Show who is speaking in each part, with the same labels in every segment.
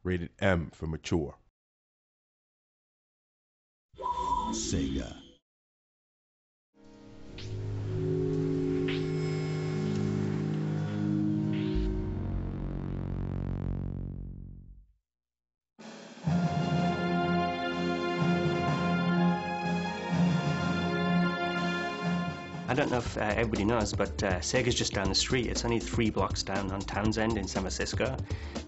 Speaker 1: Rated M for mature. Sega.
Speaker 2: I don't know if everybody knows, but Sega's just down the street. It's only 3 blocks down on Townsend in San Francisco.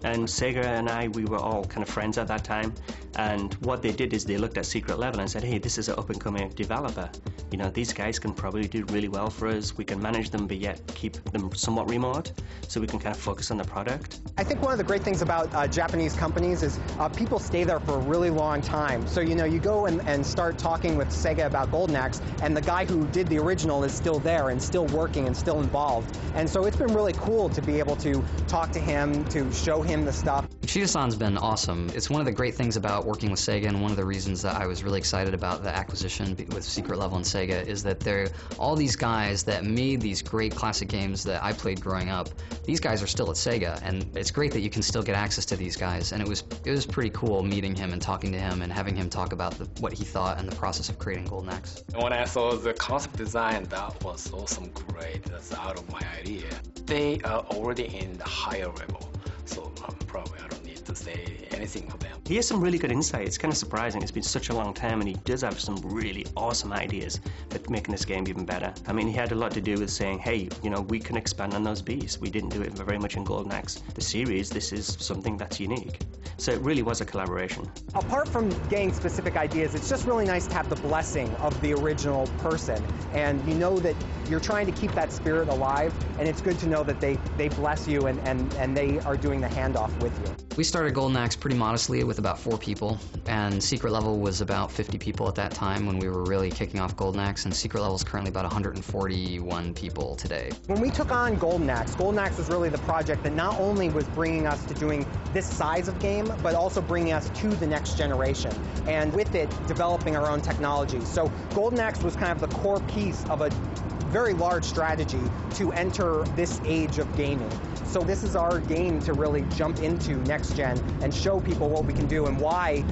Speaker 2: And Sega and we were all kind of friends at that time. And what they did is they looked at Secret Level and said, hey, this is an up-and-coming developer. You know, these guys can probably do really well for us. We can manage them, but yet keep them somewhat remote, so we can kind of focus on the product.
Speaker 3: I think one of the great things about Japanese companies is people stay there for a really long time. So, you know, you go and start talking with Sega about Golden Axe, and the guy who did the original is still there and still working and still involved. And so it's been really cool to be able to talk to him, to show him the stuff.
Speaker 4: Uchida-san's been awesome. It's one of the great things about working with Sega, and one of the reasons that I was really excited about the acquisition with Secret Level and Sega is that they're all these guys that made these great classic games that I played growing up. These guys are still at Sega, and it's great that you can still get access to these guys. And it was pretty cool meeting him and talking to him and having him talk about what he thought and the process of creating Golden Axe.
Speaker 5: When I saw the concept design, that was awesome, great. That's out of my idea. They are already in the higher level, so probably I don't need to say anything for them.
Speaker 2: He has some really good insight. It's kind of surprising. It's been such a long time, and he does have some really awesome ideas for making this game even better. I mean, he had a lot to do with saying, hey, you know, we can expand on those beats. We didn't do it very much in Golden Axe. The series, this is something that's unique. So it really was a collaboration.
Speaker 3: Apart from getting specific ideas, it's just really nice to have the blessing of the original person. And you know that you're trying to keep that spirit alive, and it's good to know that they bless you and they are doing the handoff with you.
Speaker 4: We started Golden Axe pretty modestly with about 4 people, and Secret Level was about 50 people at that time when we were really kicking off Golden Axe, and Secret Level is currently about 141 people today.
Speaker 3: When we took on Golden Axe was really the project that not only was bringing us to doing this size of game, but also bringing us to the next generation, and with it, developing our own technology. So Golden Axe was kind of the core piece of a very large strategy to enter this age of gaming. So this is our game to really jump into next gen and show people what we can do and why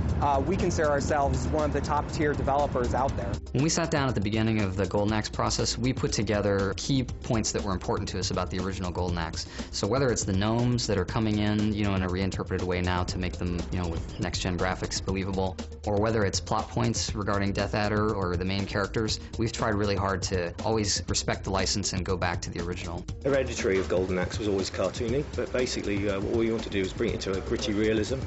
Speaker 3: we consider ourselves one of the top tier developers out there.
Speaker 4: When we sat down at the beginning of the Golden Axe process, we put together key points that were important to us about the original Golden Axe. So whether it's the gnomes that are coming in, you know, in a reinterpreted way now to make them, you know, with next gen graphics believable, or whether it's plot points regarding Death Adder or the main characters, we've tried really hard to always respect the license and go back to the original.
Speaker 6: Hereditary of Golden Axe was always cartoony, but basically what we want to do is bring it into a gritty realism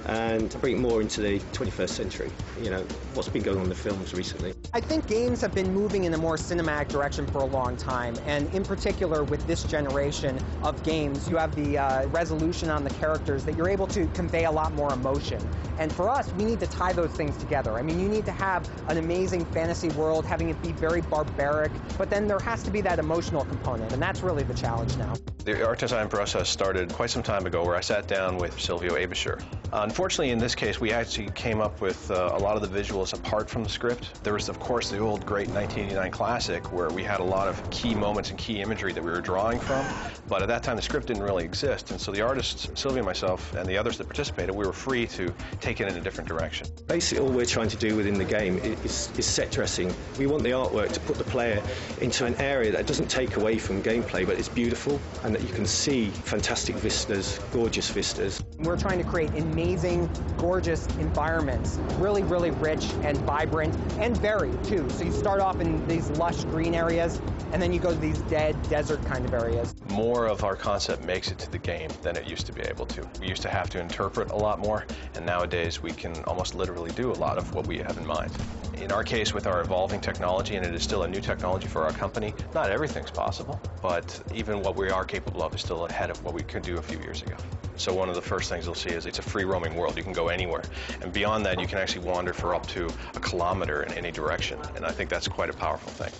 Speaker 6: and bring it more into the 21st century, you know, what's been going on in the films recently.
Speaker 3: I think games have been moving in a more cinematic direction for a long time, and in particular with this generation of games, you have the resolution on the characters that you're able to convey a lot more emotion. And for us, we need to tie those things together. I mean, you need to have an amazing fantasy world, having it be very barbaric, but then there has to be that emotional component, and that's really the challenge now.
Speaker 7: The art design process started quite some time ago, where I sat down with Silvio Abisher. Unfortunately, in this case, we actually came up with a lot of the visuals apart from the script. There was, of course, the old great 1989 classic, where we had a lot of key moments and key imagery that we were drawing from, but at that time the script didn't really exist, and so the artists, Silvio, myself, and the others that participated, we were free to take it in a different direction.
Speaker 6: Basically, all we're trying to do within the game is set dressing. We want the artwork to put the player into an area that doesn't take away from gameplay, but it's beautiful, and that you can see fantastic vistas, gorgeous vistas.
Speaker 3: We're trying to create amazing, gorgeous environments, really, really rich and vibrant and varied, too. So you start off in these lush green areas, and then you go to these dead desert kind of areas.
Speaker 7: More of our concept makes it to the game than it used to be able to. We used to have to interpret a lot more, and nowadays we can almost literally do a lot of what we have in mind. In our case, with our evolving technology, and it is still a new technology for our company, not everything's possible, but even what we are capable of is still ahead of what we could do a few years ago. So one of the first things you'll see is it's a free roaming world. You can go anywhere. And beyond that, you can actually wander for up to 1 kilometer in any direction. And I think that's quite a powerful thing.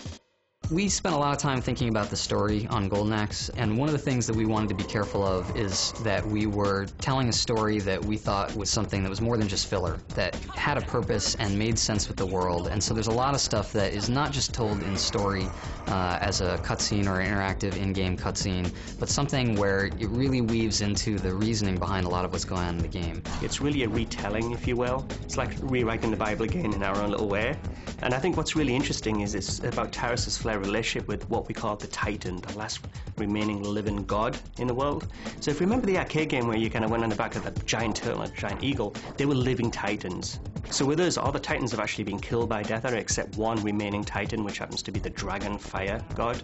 Speaker 4: We spent a lot of time thinking about the story on Golden Axe, and one of the things that we wanted to be careful of is that we were telling a story that we thought was something that was more than just filler, that had a purpose and made sense with the world. And so there's a lot of stuff that is not just told in story as a cutscene or an interactive in-game cutscene, but something where it really weaves into the reasoning behind a lot of what's going on in the game.
Speaker 2: It's really a retelling, if you will. It's like rewriting the Bible again in our own little way. And I think what's really interesting is it's about Taris's Flair relationship with what we call the Titan, the last remaining living god in the world. So if you remember the arcade game where you kind of went on the back of that giant turtle, a giant eagle, they were living Titans. So with us, all the Titans have actually been killed by Death Adder except one remaining Titan, which happens to be the Dragon Fire God.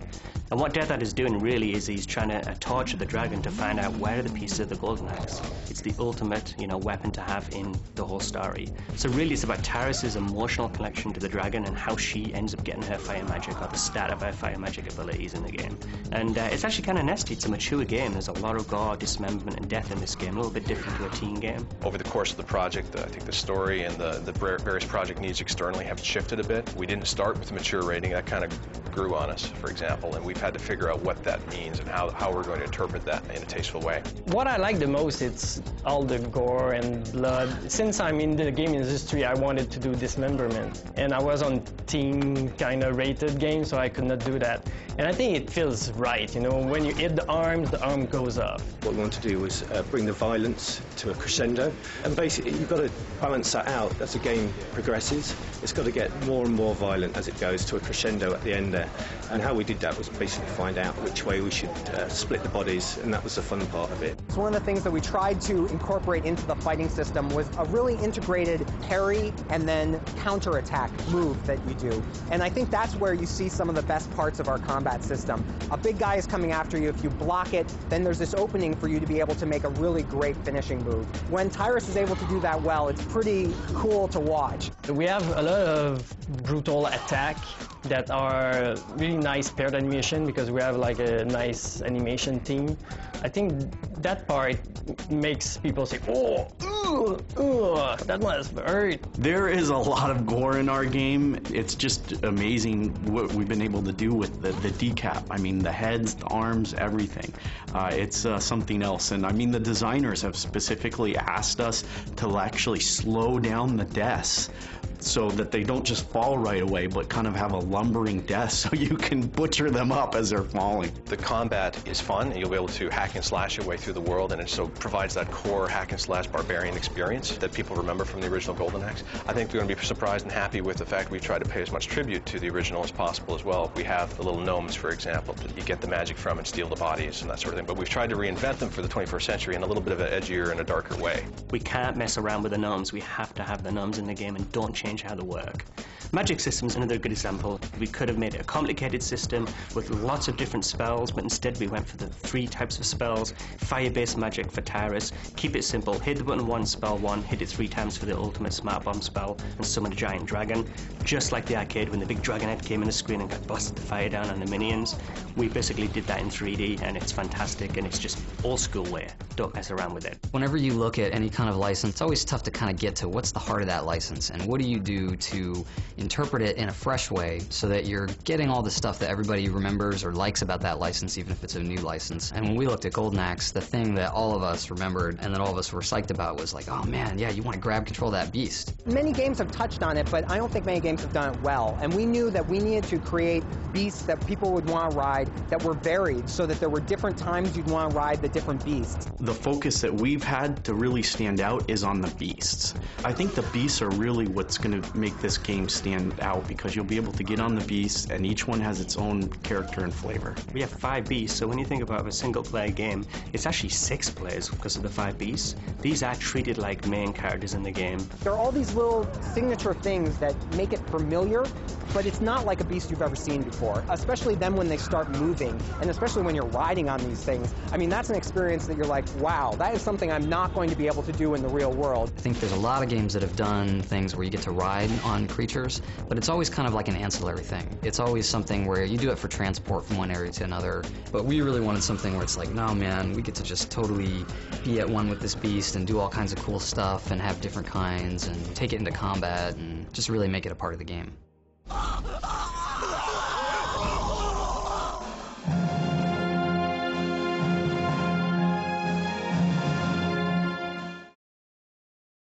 Speaker 2: And what Death Adder is doing really is he's trying to torture the dragon to find out where are the pieces of the Golden Axe. It's the ultimate, weapon to have in the whole story. So really it's about Taris's emotional connection to the dragon and how she ends up getting her fire magic, or the start of her fire magic abilities in the game. And it's actually kind of nasty. It's a mature game. There's a lot of gore, dismemberment, and death in this game, a little bit different to a teen game.
Speaker 7: Over the course of the project, I think the story and the various project needs externally have shifted a bit. We didn't start with a mature rating. That kind of grew on us, for example, and we've had to figure out what that means and how we're going to interpret that in a tasteful way.
Speaker 8: What I like the most is all the gore and blood. Since I'm in the game industry, I wanted to do dismemberment, and I was on teen kind of rated game, so I could not do that. And I think it feels right, when you hit the arm goes off.
Speaker 6: What we want to do was bring the violence to a crescendo, and basically you've got to balance that out as the game progresses. It's got to get more and more violent as it goes to a crescendo at the end there. And how we did that was basically find out which way we should split the bodies, and that was the fun part of it.
Speaker 3: So one of the things that we tried to incorporate into the fighting system was a really integrated parry and then counter-attack move that you do. And I think that's where you see some of the best parts of our combat system. A big guy is coming after you. If you block it, then there's this opening for you to be able to make a really great finishing move. When Tyrus is able to do that well, it's pretty cool to watch.
Speaker 8: We have a lot of brutal attack that are really nice paired animation because we have like a nice animation team. I think that part makes people say, oh, that must hurt.
Speaker 9: There is a lot of gore in our game. It's just amazing what we've been able to do with the decap. I mean, the heads, the arms, everything. It's something else. And I mean, the designers have specifically asked us to actually slow down the deaths so that they don't just fall right away, but kind of have a lumbering death so you can butcher them up as they're falling.
Speaker 7: The combat is fun, and you'll be able to hack and slash your way through the world, and it so provides that core hack and slash barbarian experience that people remember from the original Golden Axe. I think they're going to be surprised and happy with the fact we've tried to pay as much tribute to the original as possible as well. We have the little gnomes, for example, that you get the magic from and steal the bodies and that sort of thing, but we've tried to reinvent them for the 21st century in a little bit of an edgier and a darker way.
Speaker 2: We can't mess around with the gnomes. We have to have the gnomes in the game and don't change how they work. Magic system's another good example. We could have made it a complicated system with lots of different spells, but instead we went for the 3 types of spells. Fire-based magic for Tyrus. Keep it simple. Hit the button once, spell 1, hit it 3 times for the ultimate smart bomb spell, and summon a giant dragon. Just like the arcade when the big dragon head came in the screen and got blasted the fire down on the minions. We basically did that in 3D, and it's fantastic, and it's just old school way. Don't mess around with it.
Speaker 4: Whenever you look at any kind of license, it's always tough to kind of get to what's the heart of that license, and what do you do to interpret it in a fresh way so that you're getting all the stuff that everybody remembers or likes about that license, even if it's a new license. And when we looked at Golden Axe, the thing that all of us remembered and that all of us were psyched about was like, oh man, yeah, you want to grab control of that beast.
Speaker 3: Many games have touched on it, but I don't think many games have done it well. And we knew that we needed to create beasts that people would want to ride that were varied so that there were different times you'd want to ride the different beasts.
Speaker 9: The focus that we've had to really stand out is on the beasts. I think the beasts are really what's going to make this game stand out, because you'll be able to get on the beasts and each one has its own character and flavor.
Speaker 2: We have 5 beasts, so when you think about a single player game, it's actually 6 players because of the 5 beasts. These are treated like main characters in the game.
Speaker 3: There are all these little signature things that make it familiar, but it's not like a beast you've ever seen before, especially then when they start moving, and especially when you're riding on these things. I mean, that's an experience that you're like, wow, that is something I'm not going to be able to do in the real world.
Speaker 4: I think there's a lot of games that have done things where you get to ride on creatures, but it's always kind of like an ancillary thing. It's always something where you do it for transport from one area to another, but we really wanted something where it's like, no man, we get to just totally be at one with this beast and do all kinds of cool stuff and have different kinds and take it into combat and just really make it a part of the game.